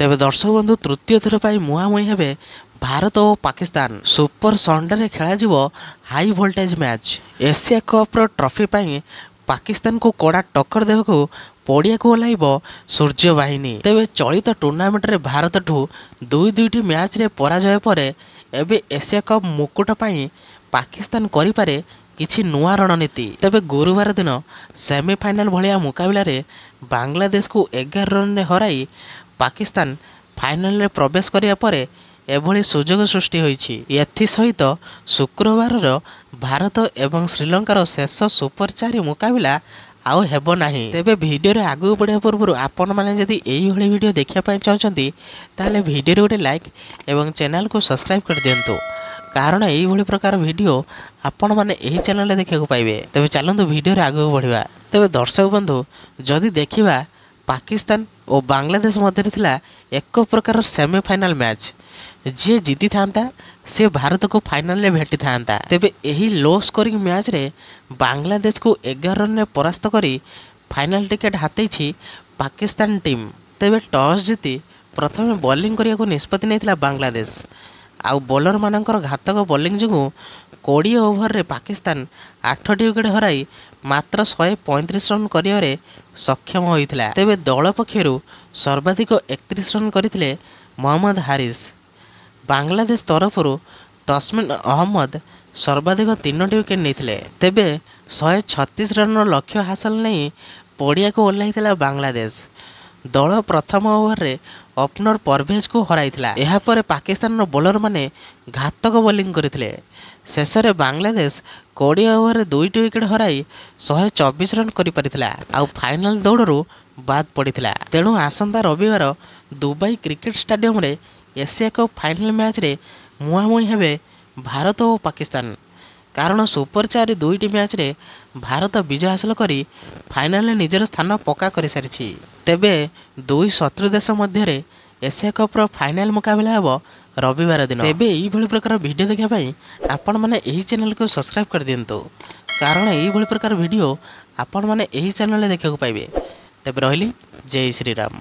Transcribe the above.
तेबे दर्शक बंधु तृतीय थर पर मुहांमुही हेबे भारत और पाकिस्तान। सुपर संडे खेल high voltage match. Asia cup रो ट्रॉफी पाई पाकिस्तान को कड़ा टक्कर देवाक पड़िया को ओह्लैब सूर्य बाहिनी। तेबे चलित टूर्नामेंट रे भारत ठू दुईटी मैच रे पराजय पर एबे एशिया कप मुकुट पाई पाकिस्तान करिपारे किछि नुआ रणनीति। तेबे गुरुवार दिन सेमीफाइनल भलिया मुकाबला रे बांग्लादेश को 11 रन रे हराई पाकिस्तान फाइनल रे प्रवेश करिया परे एभली सुजोग सृष्टि होईछि। एथि सहित शुक्रवार भारत एवं श्रीलंकार शेष सुपर 4 मुकाबला आउ हेबो नाही। तेबे वीडियो रे आगु बढ़िया पूर्व आपण माने जदि एई भली वीडियो देखिया पाई चाहउछंती ताले वीडियो रे गोटे लाइक एवं चैनल को सब्सक्राइब कर दियंतु, कारण एई भली प्रकार वीडियो आपण माने एही चैनल रे देखिया को पाइबे। तेबे चलंतु वीडियो रे आगु बढ़िबा। तेबे दर्शक बंधु जदि देखिबा पाकिस्तान और बांग्लादेश मध्य थिला एक प्रकार सेमीफाइनल मैच। जी जीति था से भारत को फाइनल रे भेटी था। तेबे एही लो स्कोरिंग मैच रे बांग्लादेश को 11 रन रे परास्त करी फाइनल टिकेट हातेछि पाकिस्तान टीम। तेबे टॉस जीति प्रथम बॉलिंग करिया को निष्पत्ति नैथिला बांग्लादेश। आउ बॉलर मानकर घातक बॉलिंग जगू 20 ओवर रे पाकिस्तान 8टी विकेट हराई मात्र 135 रन करियारे सक्षम होइथिला। तेबे दल पक्षरु सर्वाधिक 31 रन करथिले मोहम्मद हारिस। बांग्लादेश तरफरु तस्मिन अहमद सर्वाधिक 3टी विकेट नैथिले। तेबे 136 रन लक्ष्य हासिल नहीं पड़िया को ओह्लैथिला बांग्लादेश। दल प्रथम ओवर रे ओपनर परवेज को हराइथिला। एहा परे पाकिस्तान बॉलर माने घातक बॉलिंग करथिले। शेष रे बांग्लादेश 20 ओवर रे 2टी विकेट हराई 124 रन करि परिथिला। आउ फाइनल दौड़रू बाद पड़िथिला। तेणु आसंता रविवार दुबई क्रिकेट स्टेडियम रे एशिया कप फाइनल मैच रे मुहांमुही हेबे भारत और पाकिस्तान। कारण सुपर 4 दुईटी मैच रे भारत विजय हासिल करी फाइनल रे निजर स्थान पक्का कर सारिछि। तेबे दुई शत्रु देश मध्य रे एशिया कप रो फाइनल मुकाबला हेबो रविवार दिन। तेबे एई भली प्रकार वीडियो देखिया पई आपण माने एही चैनल को सब्सक्राइब कर दियंतु, कारण एई भली प्रकार वीडियो आपण माने एही चैनल रे देखिया को पाइबे। तेबे रहिली जय श्री राम।